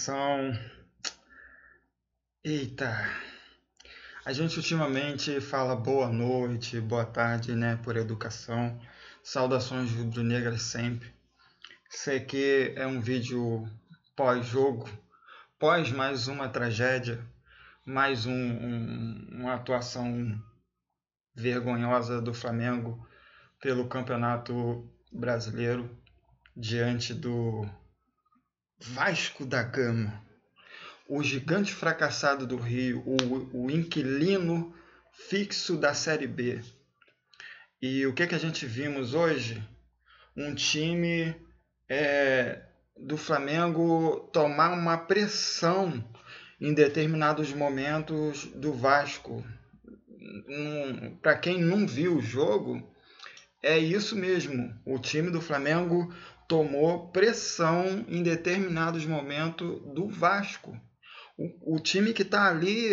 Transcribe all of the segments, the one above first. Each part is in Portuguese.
educação. Eita, a gente ultimamente fala boa noite, boa tarde, né, por educação. Saudações rubro-negras sempre. Isso aqui é um vídeo pós-jogo, pós mais uma tragédia, mais uma atuação vergonhosa do Flamengo pelo Campeonato Brasileiro diante do Vasco da Gama. O gigante fracassado do Rio, o inquilino fixo da Série B. E o que a gente vimos hoje? Um time do Flamengo tomar uma pressão em determinados momentos do Vasco. Para quem não viu o jogo, é isso mesmo. O time do Flamengo tomou pressão em determinados momentos do Vasco. O time que está ali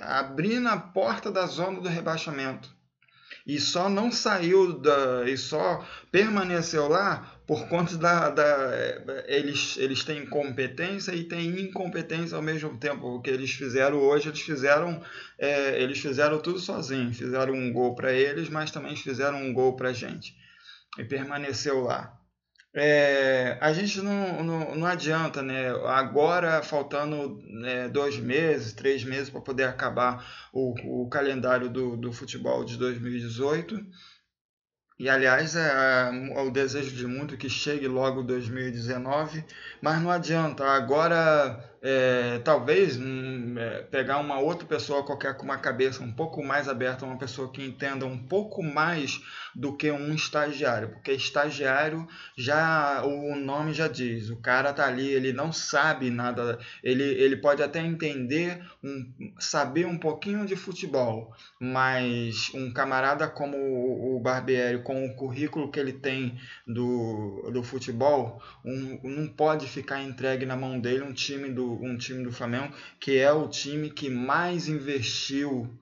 abrindo a porta da zona do rebaixamento e só não saiu e só permaneceu lá por conta eles têm competência e têm incompetência ao mesmo tempo. O que eles fizeram hoje, eles fizeram tudo sozinhos. Fizeram um gol para eles, mas também fizeram um gol para a gente e permaneceu lá. A gente não adianta, né? Agora, faltando 2 meses, 3 meses para poder acabar o calendário do futebol de 2018. E, aliás, é o desejo de muito que chegue logo 2019, mas não adianta. Agora, talvez pegar uma outra pessoa qualquer com uma cabeça um pouco mais aberta, uma pessoa que entenda um pouco mais do que um estagiário, porque estagiário, o nome já diz, o cara tá ali, ele não sabe nada, ele pode até entender, saber um pouquinho de futebol, mas um camarada como o Barbieri, com o currículo que ele tem do futebol, não pode ficar entregue na mão dele um time do Flamengo, que é o time que mais investiu.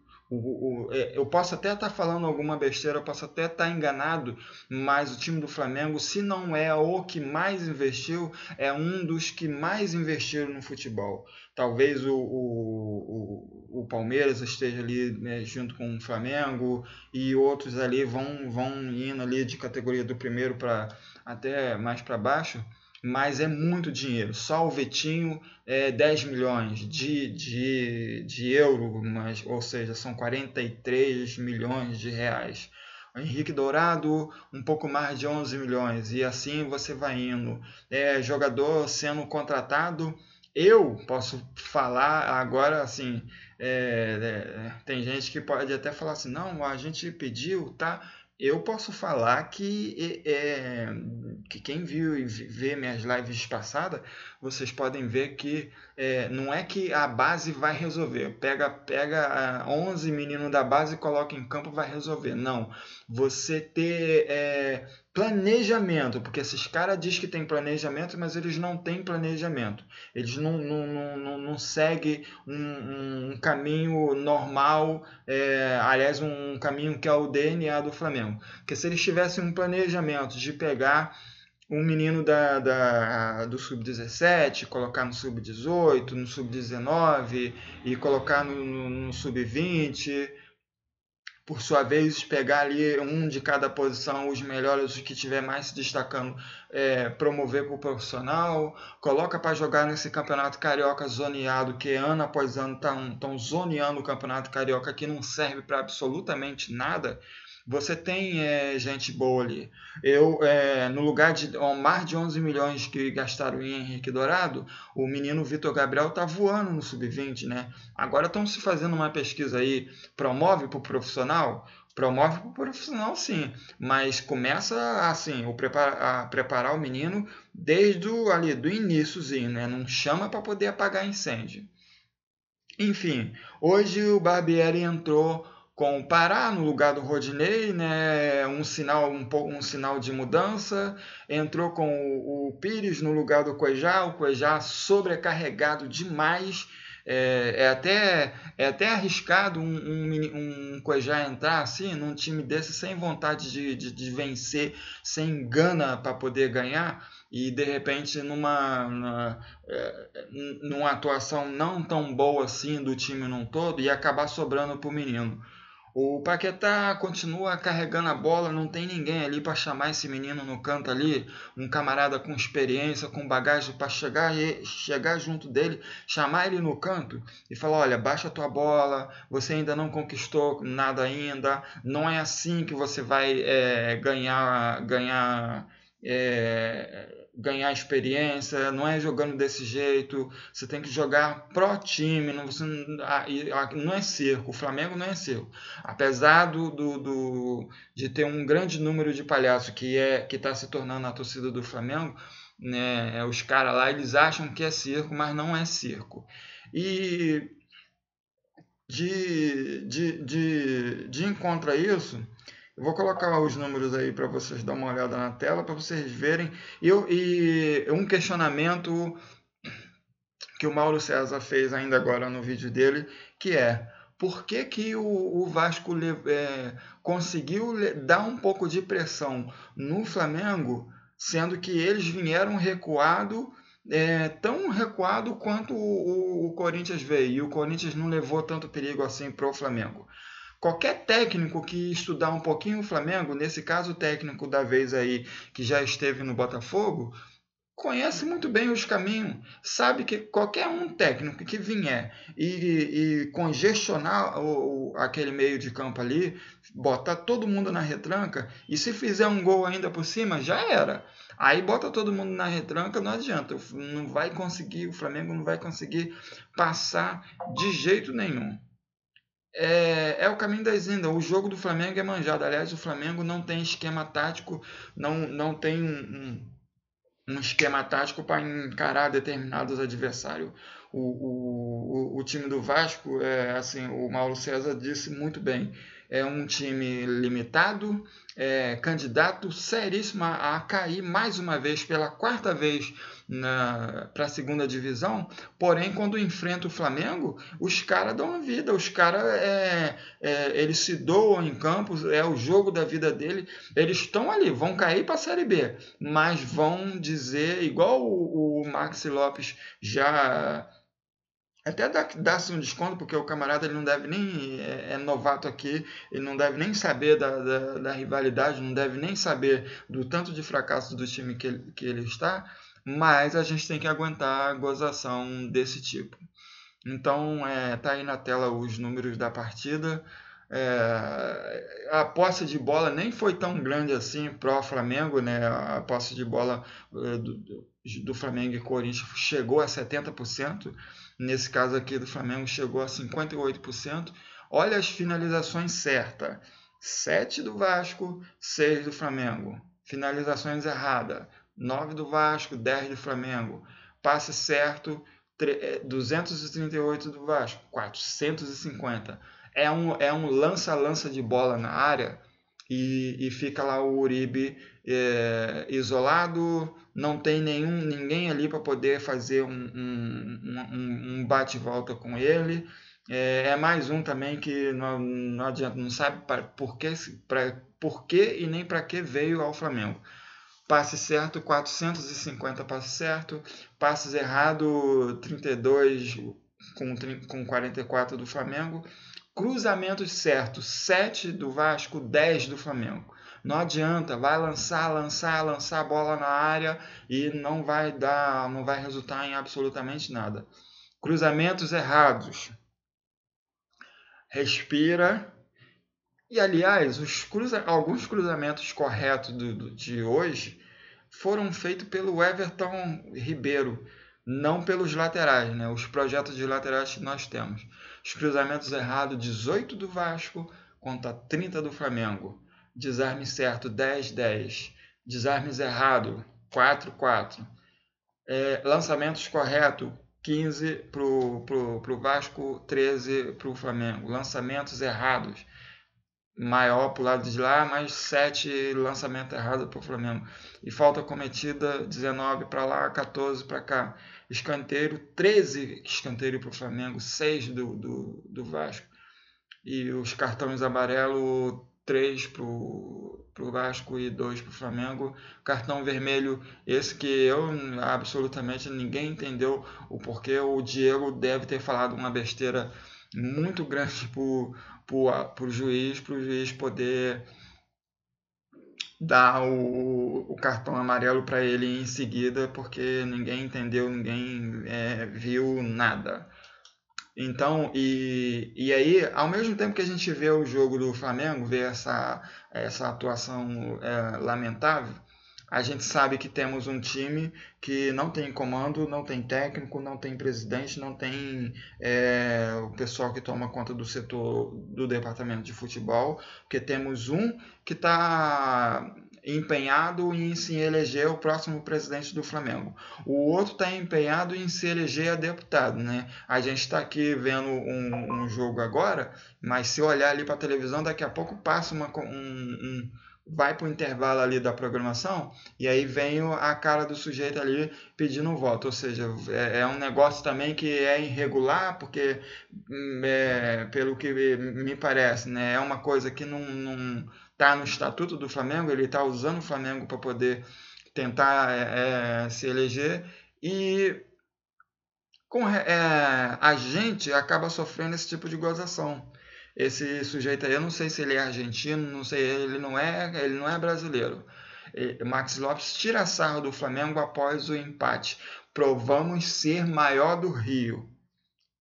Eu posso até estar falando alguma besteira, eu posso até estar enganado, mas o time do Flamengo, se não é o que mais investiu, é um dos que mais investiram no futebol. Talvez o Palmeiras esteja ali, né, junto com o Flamengo, e outros ali vão indo ali de categoria do primeiro para até mais para baixo, mas é muito dinheiro. Só o Vitinho 10 milhões de euro, ou seja, são 43 milhões de reais. O Henrique Dourado, um pouco mais de 11 milhões, e assim você vai indo. Jogador sendo contratado, eu posso falar agora assim, tem gente que pode até falar assim, não, a gente pediu, tá? Eu posso falar que quem viu e vê minhas lives passadas, vocês podem ver que não é que a base vai resolver. Pega 11 meninos da base e coloca em campo, vai resolver. Não. Você ter planejamento, porque esses caras dizem que tem planejamento, mas eles não têm planejamento. Eles não seguem um caminho normal, aliás, um caminho que é o DNA do Flamengo. Porque se eles tivessem um planejamento de pegar um menino do sub-17, colocar no sub-18, no sub-19 e colocar no sub-20, por sua vez, pegar ali um de cada posição, os melhores, os que estiver mais se destacando, promover para o profissional, coloca para jogar nesse campeonato carioca zoneado, que ano após ano estão zoneando o campeonato carioca, que não serve para absolutamente nada. Você tem gente boa ali. No lugar de mais de 11 milhões que gastaram em Henrique Dourado, o menino Vitor Gabriel está voando no sub-20, né? Agora estão se fazendo uma pesquisa aí, promove para o profissional? Promove para o profissional, sim, mas começa assim, a preparar o menino desde do iníciozinho, né? Não chama para poder apagar incêndio. Enfim, hoje o Barbieri entrou com o Pará no lugar do Rodinei, né? Um sinal de mudança. Entrou com o Pires no lugar do Cuejá, o Cuejá sobrecarregado demais. É até arriscado um Cuejá entrar assim num time desse sem vontade de vencer, sem gana para poder ganhar. e de repente numa atuação não tão boa assim do time num todo e acabar sobrando para o menino. O Paquetá continua carregando a bola, não tem ninguém ali para chamar esse menino no canto ali, um camarada com experiência, com bagagem para chegar junto dele, chamar ele no canto e falar: olha, baixa a tua bola, você ainda não conquistou nada ainda, não é assim que você vai ganhar experiência, não é jogando desse jeito, você tem que jogar pro time, não é circo, o Flamengo não é circo. Apesar de ter um grande número de palhaços que está se tornando a torcida do Flamengo, né, os caras lá eles acham que é circo, mas não é circo. E de encontro a isso, eu vou colocar os números aí para vocês dar uma olhada na tela, para vocês verem. E um questionamento que o Mauro César fez ainda agora no vídeo dele, que é: por que o Vasco conseguiu dar um pouco de pressão no Flamengo, sendo que eles vieram recuado, tão recuado quanto o Corinthians veio, e o Corinthians não levou tanto perigo assim para o Flamengo? Qualquer técnico que estudar um pouquinho o Flamengo, nesse caso o técnico da vez aí que já esteve no Botafogo, conhece muito bem os caminhos, sabe que qualquer um técnico que vier e congestionar aquele meio de campo ali, botar todo mundo na retranca, e se fizer um gol ainda por cima, já era. Aí bota todo mundo na retranca, não adianta, não vai conseguir, o Flamengo não vai conseguir passar de jeito nenhum. É o caminho das indas. O jogo do Flamengo é manjado. Aliás, o Flamengo não tem esquema tático, não tem um esquema tático para encarar determinados adversários. O time do Vasco, assim, o Mauro César disse muito bem, é um time limitado, candidato seríssimo a cair mais uma vez, pela quarta vez para a segunda divisão. Porém, quando enfrenta o Flamengo, os caras dão a vida, os caras eles se doam em campo, é o jogo da vida dele, eles estão ali, vão cair para a Série B, mas vão dizer, igual o Maxi Lopes já até dá-se um desconto, porque o camarada ele não deve nem, é novato aqui, ele não deve nem saber da rivalidade, não deve nem saber do tanto de fracasso do time que ele está, mas a gente tem que aguentar a gozação desse tipo. Então, tá aí na tela os números da partida. A posse de bola nem foi tão grande assim pro Flamengo, né? A posse de bola do Flamengo e Corinthians chegou a 70%. Nesse caso aqui do Flamengo chegou a 58%. Olha as finalizações certas: 7 do Vasco, 6 do Flamengo. Finalizações erradas: 9 do Vasco, 10 do Flamengo. Passe certo: 238 do Vasco, 450. É um lança-lança de bola na área e fica lá o Uribe isolado, não tem ninguém ali para poder fazer um bate-volta com ele. É mais um também que não adianta, não sabe por que e nem para que veio ao Flamengo. Passe certo, 450 passes certo. Passes errado, 32 com 44 do Flamengo. Cruzamentos certos, 7 do Vasco, 10 do Flamengo. Não adianta, vai lançar a bola na área e não vai resultar em absolutamente nada. Cruzamentos errados. Respira. E, aliás, alguns cruzamentos corretos de hoje foram feitos pelo Everton Ribeiro, não pelos laterais, né? Os projetos de laterais que nós temos. Os cruzamentos errados, 18 do Vasco contra 30 do Flamengo. Desarme certo, 10-10. Desarmes errado, 4-4. Lançamentos corretos, 15 para o Vasco, 13 para o Flamengo. Lançamentos errados, maior para o lado de lá, mais 7 lançamentos errados para o Flamengo. E falta cometida, 19 para lá, 14 para cá. Escanteio, 13 escanteio para o Flamengo, 6 do Vasco. E os cartões amarelos, 3 pro Vasco e 2 pro Flamengo. Cartão vermelho, esse que eu absolutamente ninguém entendeu o porquê. O Diego deve ter falado uma besteira muito grande pro juiz poder dar o cartão amarelo para ele em seguida, porque ninguém entendeu, ninguém viu nada. Então, e aí, ao mesmo tempo que a gente vê o jogo do Flamengo, vê essa atuação lamentável, a gente sabe que temos um time que não tem comando, não tem técnico, não tem presidente, não tem o pessoal que toma conta do setor do departamento de futebol, porque temos um que está empenhado em se eleger o próximo presidente do Flamengo. O outro está empenhado em se eleger a deputado, né? A gente está aqui vendo um jogo agora, mas se olhar ali para a televisão, daqui a pouco passa vai para o intervalo ali da programação e aí vem a cara do sujeito ali pedindo um voto. Ou seja, é um negócio também que é irregular, porque pelo que me parece, né, é uma coisa que não está no estatuto do Flamengo. Ele está usando o Flamengo para poder tentar se eleger e a gente acaba sofrendo esse tipo de gozação. Esse sujeito aí, eu não sei se ele é argentino, não sei, ele não é brasileiro. Max Lopes tira sarro do Flamengo após o empate. Provamos ser maior do Rio.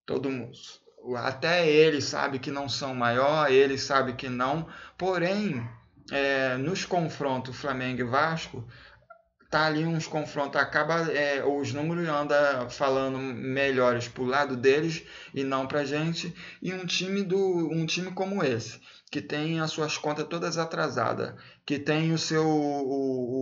Todo mundo, até ele sabe que não são maior, ele sabe que não. Porém, nos confrontos Flamengo e Vasco, tá ali uns confrontos, acaba os números andam falando melhores pro lado deles e não pra gente. E um time como esse, que tem as suas contas todas atrasadas, que tem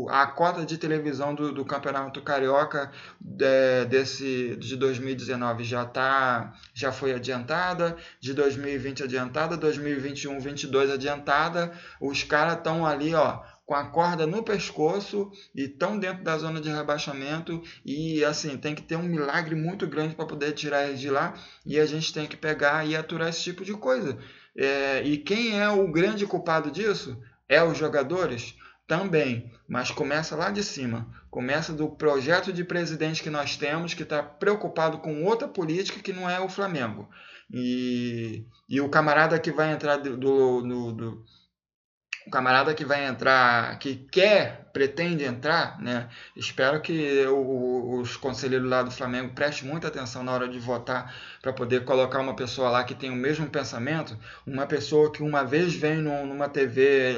a cota de televisão do Campeonato Carioca de 2019 já foi adiantada, de 2020 adiantada, 2021, 22 adiantada. Os caras estão ali, ó, com a corda no pescoço e estão dentro da zona de rebaixamento e assim, tem que ter um milagre muito grande para poder tirar eles de lá e a gente tem que pegar e aturar esse tipo de coisa. E quem é o grande culpado disso? É os jogadores? Também, mas começa lá de cima. Começa do projeto de presidente que nós temos, que está preocupado com outra política que não é o Flamengo. E o camarada que vai entrar o camarada que vai entrar, que pretende entrar, né? Espero que os conselheiros lá do Flamengo prestem muita atenção na hora de votar para poder colocar uma pessoa lá que tem o mesmo pensamento, uma pessoa que uma vez vem numa TV,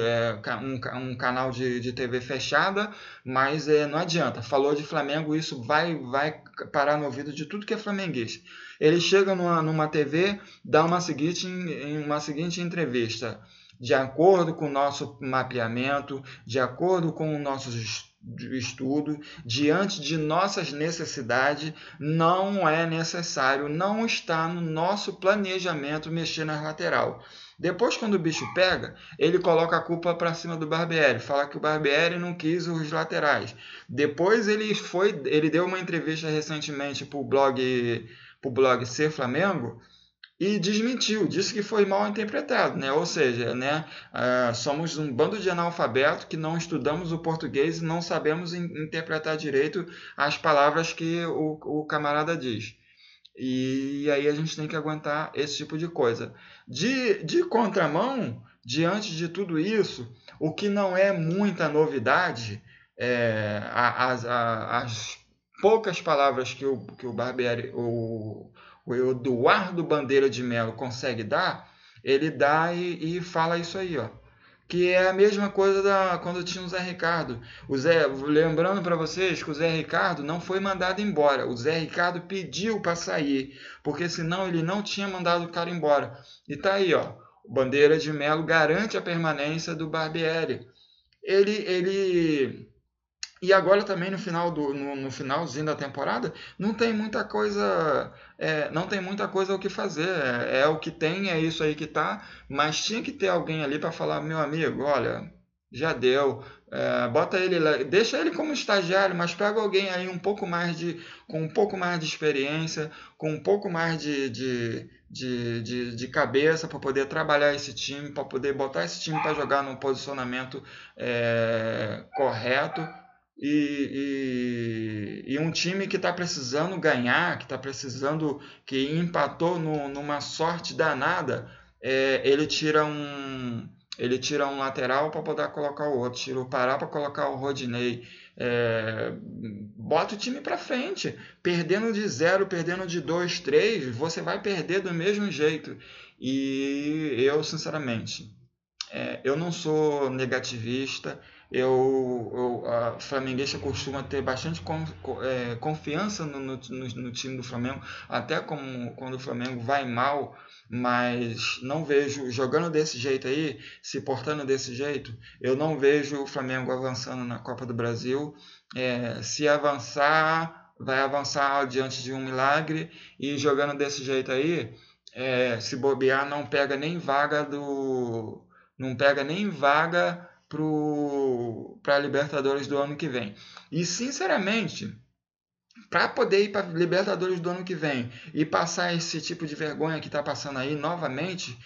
um canal de TV fechada, mas não adianta. Falou de Flamengo, isso vai parar no ouvido de tudo que é flamenguista. Ele chega numa TV, dá uma seguinte entrevista. De acordo com o nosso mapeamento, de acordo com o nosso estudo, diante de nossas necessidades, não é necessário, não está no nosso planejamento mexer na lateral. Depois, quando o bicho pega, ele coloca a culpa para cima do Barbieri, fala que o Barbieri não quis os laterais. Depois ele deu uma entrevista recentemente para o blog Ser Flamengo, e desmentiu, disse que foi mal interpretado, né? Ou seja, né, somos um bando de analfabetos que não estudamos o português e não sabemos interpretar direito as palavras que o camarada diz. E aí a gente tem que aguentar esse tipo de coisa. De contramão, diante de tudo isso, o que não é muita novidade, as poucas palavras que o Barbieri, o Eduardo Bandeira de Mello consegue dar, ele dá e fala isso aí, ó. Que é a mesma coisa quando tinha o Zé Ricardo. Lembrando para vocês que o Zé Ricardo não foi mandado embora. O Zé Ricardo pediu para sair, porque senão ele não tinha mandado o cara embora. E tá aí, ó. O Bandeira de Mello garante a permanência do Barbieri. E agora também no finalzinho da temporada não tem muita coisa, o que fazer. O que tem, é isso aí que tá. Mas tinha que ter alguém ali para falar, meu amigo, olha, Já deu. Bota ele lá, deixa ele como estagiário, mas pega alguém aí com um pouco mais de experiência, com um pouco mais de cabeça para poder trabalhar esse time, para poder botar esse time para jogar num posicionamento correto. E um time que está precisando ganhar, que está precisando, que empatou numa sorte danada, ele tira um lateral para poder colocar o outro, tira o Pará para colocar o Rodinei. Bota o time para frente. Perdendo de 0, perdendo de 2, 3, você vai perder do mesmo jeito. E eu, sinceramente, eu não sou negativista. A flamenguista costuma ter bastante confiança no time do Flamengo, até como quando o Flamengo vai mal, mas não vejo, jogando desse jeito aí, se portando desse jeito, eu não vejo o Flamengo avançando na Copa do Brasil. Se avançar, vai avançar diante de um milagre, e jogando desse jeito aí, se bobear, não pega nem vaga para a Libertadores do ano que vem. E, sinceramente, para poder ir para a Libertadores do ano que vem e passar esse tipo de vergonha que está passando aí novamente,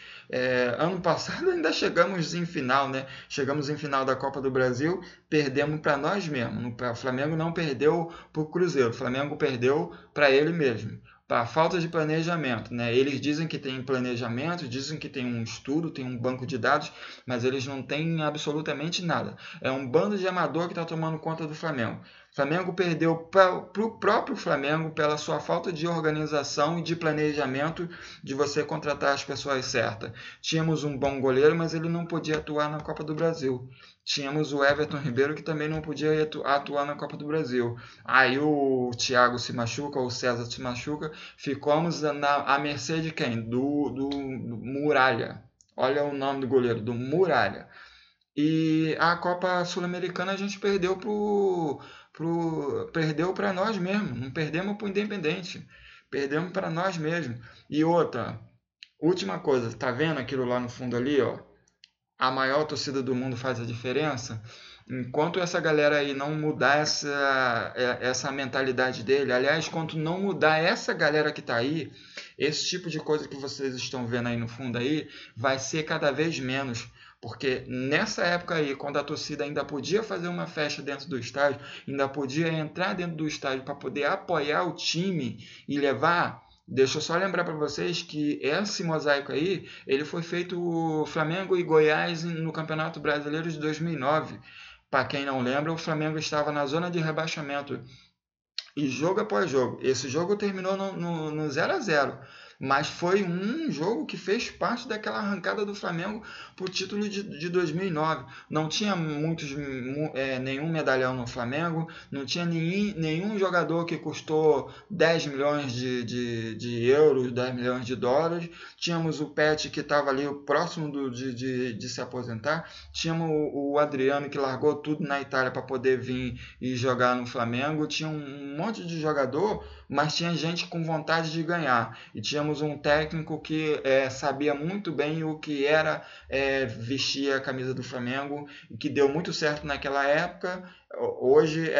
ano passado ainda chegamos em final, né? Chegamos em final da Copa do Brasil, perdemos para nós mesmos. O Flamengo não perdeu para o Cruzeiro, o Flamengo perdeu para ele mesmo. Para a falta de planejamento, né? Eles dizem que tem planejamento, dizem que tem um estudo, tem um banco de dados, mas eles não têm absolutamente nada. É um bando de amador que está tomando conta do Flamengo. O Flamengo perdeu para o próprio Flamengo pela sua falta de organização e de planejamento de você contratar as pessoas certas. Tínhamos um bom goleiro, mas ele não podia atuar na Copa do Brasil. Tínhamos o Everton Ribeiro, que também não podia atuar na Copa do Brasil. Aí o Thiago se machuca, o César se machuca, ficamos à mercê de quem? Do Muralha. Olha o nome do goleiro, do Muralha. E a Copa Sul-Americana a gente perdeu para nós mesmos, não perdemos para o Independente, perdemos para nós mesmos. E outra, última coisa, tá vendo aquilo lá no fundo ali, ó? A maior torcida do mundo faz a diferença. Enquanto essa galera aí não mudar essa mentalidade dele, aliás, enquanto não mudar essa galera que tá aí, esse tipo de coisa que vocês estão vendo aí no fundo aí, vai ser cada vez menos. Porque nessa época aí, quando a torcida ainda podia fazer uma festa dentro do estádio, ainda podia entrar dentro do estádio para poder apoiar o time e levar. Deixa eu só lembrar para vocês que esse mosaico aí, ele foi feito Flamengo e Goiás no Campeonato Brasileiro de 2009. Para quem não lembra, o Flamengo estava na zona de rebaixamento e jogo após jogo. Esse jogo terminou no 0-0, mas foi um jogo que fez parte daquela arrancada do Flamengo para o título de 2009. Não tinha nenhum medalhão no Flamengo, não tinha nenhum jogador que custou 10 milhões de euros, 10 milhões de dólares. Tínhamos o Pet, que estava ali próximo de se aposentar. Tínhamos o Adriano, que largou tudo na Itália para poder vir e jogar no Flamengo. Tinha um monte de jogador, mas tinha gente com vontade de ganhar. E tínhamos um técnico que sabia muito bem o que era vestir a camisa do Flamengo, e que deu muito certo naquela época. Hoje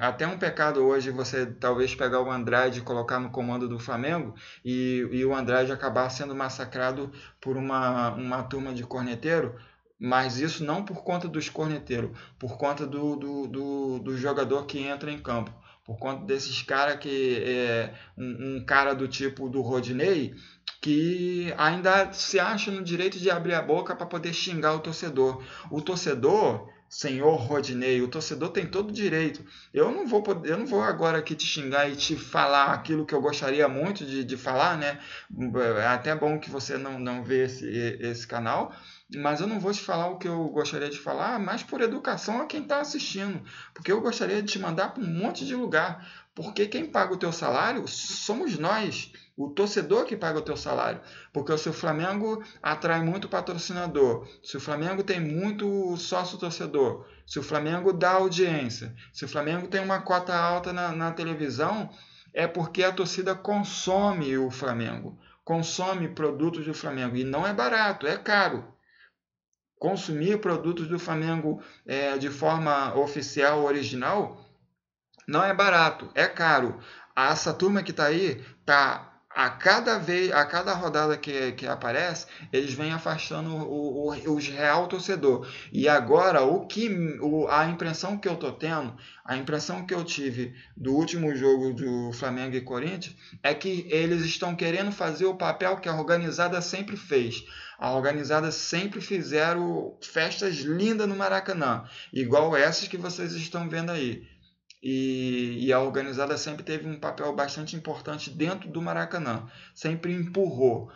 até um pecado hoje você talvez pegar o Andrade e colocar no comando do Flamengo e o Andrade acabar sendo massacrado por uma turma de corneteiro. Mas isso não por conta dos corneteiros, por conta do jogador que entra em campo. Por conta desses caras que um cara do tipo do Rodinei, que ainda se acha no direito de abrir a boca para poder xingar o torcedor. O torcedor, senhor Rodinei, o torcedor tem todo o direito. Eu não vou agora aqui te xingar e te falar aquilo que eu gostaria muito de falar, né? É até bom que você não vê esse canal, mas eu não vou te falar o que eu gostaria de falar, mas por educação a quem está assistindo. Porque eu gostaria de te mandar para um monte de lugar. Porque quem paga o teu salário somos nós, o torcedor que paga o teu salário. Porque se o Flamengo atrai muito patrocinador, se o Flamengo tem muito sócio-torcedor, se o Flamengo dá audiência, se o Flamengo tem uma cota alta na televisão, é porque a torcida consome o Flamengo, consome produtos do Flamengo. E não é barato, é caro. consumir produtos do Flamengo de forma oficial, original, não é barato, é caro. Essa turma que está aí, tá a cada rodada que aparece, eles vêm afastando os real torcedor. E agora, a impressão que eu tô tendo, a impressão que eu tive do último jogo do Flamengo e Corinthians, é que eles estão querendo fazer o papel que a organizada sempre fez. A organizada sempre fizeram festas lindas no Maracanã, igual essas que vocês estão vendo aí. E a organizada sempre teve um papel bastante importante dentro do Maracanã, sempre empurrou.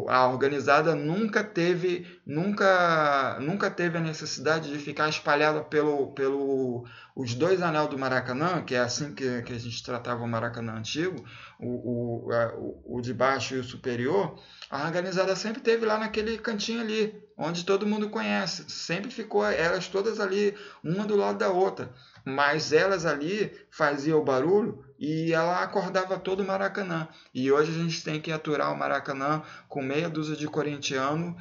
A organizada nunca teve a necessidade de ficar espalhada pelo os dois anéis do Maracanã, que é assim que a gente tratava o Maracanã antigo, o de baixo e o superior. A organizada sempre teve lá naquele cantinho ali, onde todo mundo conhece, sempre ficou elas todas ali, uma do lado da outra, mas elas ali faziam o barulho e ela acordava todo o Maracanã. E hoje a gente tem que aturar o Maracanã com meia dúzia de corintianos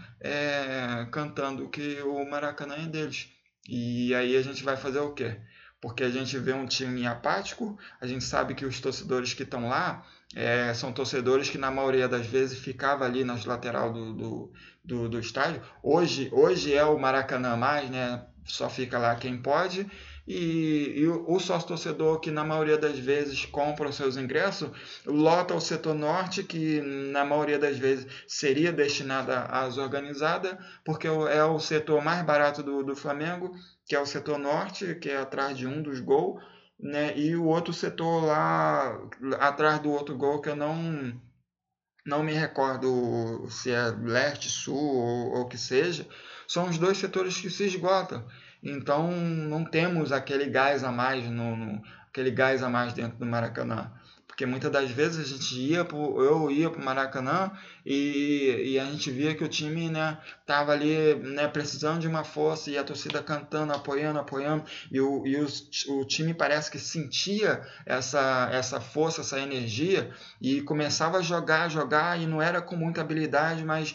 cantando que o Maracanã é deles. E aí a gente vai fazer o quê? Porque a gente vê um time apático, a gente sabe que os torcedores que estão lá são torcedores que na maioria das vezes ficavam ali nas lateral do estádio. Hoje é o Maracanã mais, né? Só fica lá quem pode. E o sócio torcedor que na maioria das vezes compra os seus ingressos, lota o setor norte, que na maioria das vezes seria destinado às organizadas, porque é o setor mais barato do Flamengo, que é o setor norte, que é atrás de um dos gols, né? E o outro setor lá atrás do outro gol, que eu não me recordo se é leste, sul ou que seja, são os dois setores que se esgotam. Então não temos aquele gás a mais aquele gás a mais dentro do Maracanã. Porque muitas das vezes a gente eu ia para o Maracanã e a gente via que o time, né, tava ali, né, precisando de uma força e a torcida cantando, apoiando, e o time parece que sentia essa força, essa energia e começava a jogar e não era com muita habilidade, mas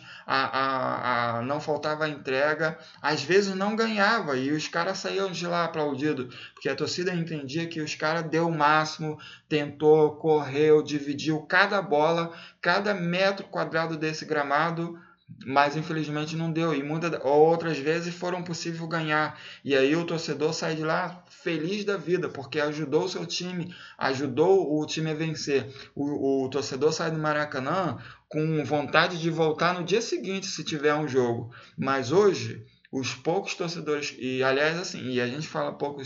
não faltava a entrega. Às vezes não ganhava e os caras saíam de lá aplaudidos, porque a torcida entendia que os caras deu o máximo, tentou, correu, dividiu cada bola, cada metro quadrado desse gramado, mas infelizmente não deu. E outras vezes foram possível ganhar. E aí o torcedor sai de lá feliz da vida, porque ajudou o seu time, ajudou o time a vencer. O torcedor sai do Maracanã com vontade de voltar no dia seguinte, se tiver um jogo. Mas hoje, os poucos torcedores, e aliás, assim, e a gente fala pouco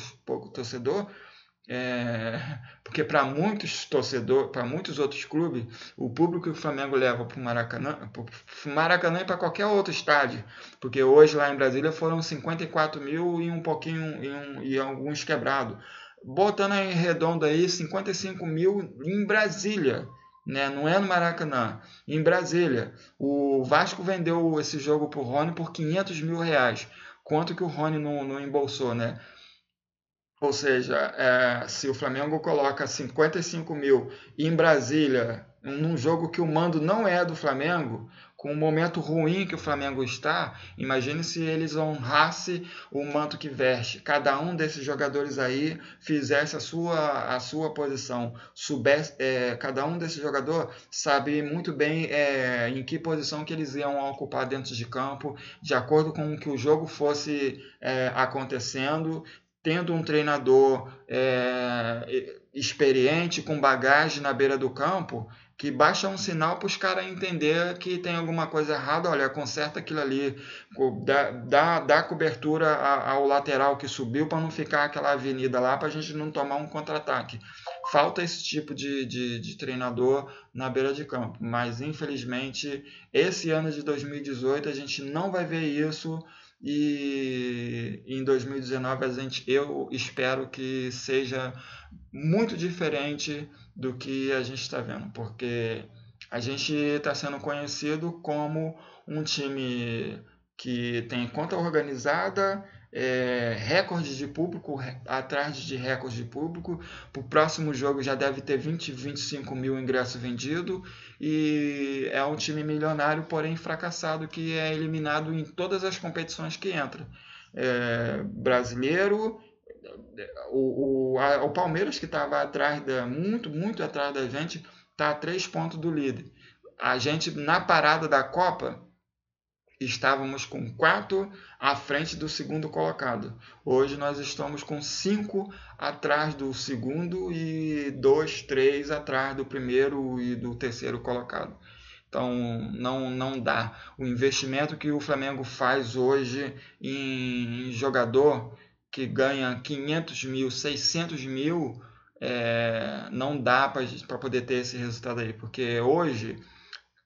torcedor, porque para muitos torcedores, para muitos outros clubes, o público que o Flamengo leva para o Maracanã e para qualquer outro estádio, porque hoje lá em Brasília foram 54 mil e um pouquinho e alguns quebrados, botando em redondo aí 55 mil em Brasília, né? Não é no Maracanã, em Brasília. O Vasco vendeu esse jogo para o Rony por 500 mil reais, quanto que o Rony não embolsou, né? Ou seja, se o Flamengo coloca 55 mil em Brasília, num jogo que o mando não é do Flamengo, com o momento ruim que o Flamengo está, imagine se eles honrassem o manto que veste. Cada um desses jogadores aí fizesse a sua posição. Cada um desses jogadores sabe muito bem em que posição que eles iam ocupar dentro de campo, de acordo com o que o jogo fosse acontecendo, tendo um treinador experiente, com bagagem na beira do campo, que baixa um sinal para os caras entender que tem alguma coisa errada, olha, conserta aquilo ali, dá cobertura ao lateral que subiu para não ficar aquela avenida lá, para a gente não tomar um contra-ataque. Falta esse tipo de treinador na beira de campo, mas infelizmente esse ano de 2018 a gente não vai ver isso. E em 2019 eu espero que seja muito diferente do que a gente está vendo, porque a gente está sendo conhecido como um time que tem conta organizada, recorde de público, atrás de recorde de público. Para o próximo jogo já deve ter 20, 25 mil ingressos vendidos. E é um time milionário, porém fracassado, que é eliminado em todas as competições que entra. Brasileiro, o Palmeiras, que estava atrás muito atrás da gente, está a 3 pontos do líder. A gente, na parada da Copa, estávamos com 4 à frente do segundo colocado. Hoje nós estamos com 5 atrás do segundo e 2, 3 atrás do primeiro e do terceiro colocado. Então não dá. O investimento que o Flamengo faz hoje em jogador que ganha 500 mil, 600 mil, não dá para poder ter esse resultado aí. Porque hoje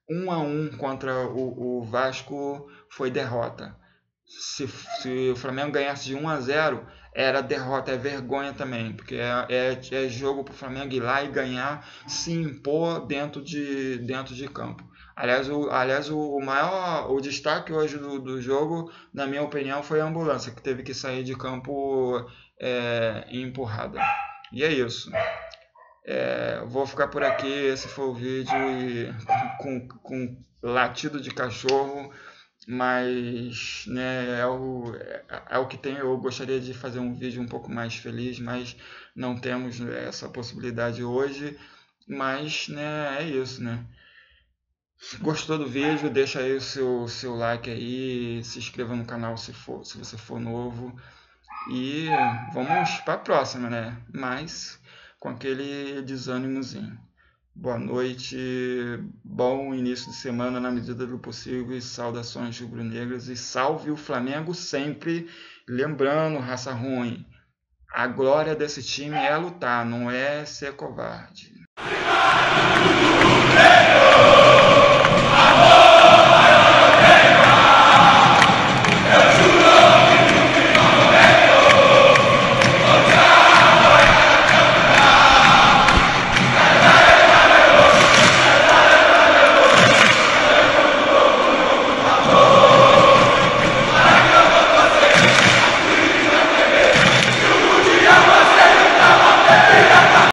1-1 contra o Vasco foi derrota. Se o Flamengo ganhasse de 1-0, era derrota, é vergonha também, porque é jogo para o Flamengo ir lá e ganhar, se impor dentro de campo. Aliás, o destaque hoje do jogo, na minha opinião, foi a ambulância, que teve que sair de campo empurrada. E é isso. Vou ficar por aqui. Esse foi o vídeo com latido de cachorro, mas né, é o que tem. Eu gostaria de fazer um vídeo um pouco mais feliz, mas não temos essa possibilidade hoje. Mas né, é isso, né? Gostou do vídeo? Deixa aí o seu like aí, se inscreva no canal se você for novo. E vamos para a próxima, né? Mas com aquele desânimozinho. Boa noite, bom início de semana na medida do possível e saudações rubro-negras e salve o Flamengo sempre. Lembrando, raça ruim, a glória desse time é lutar, não é ser covarde.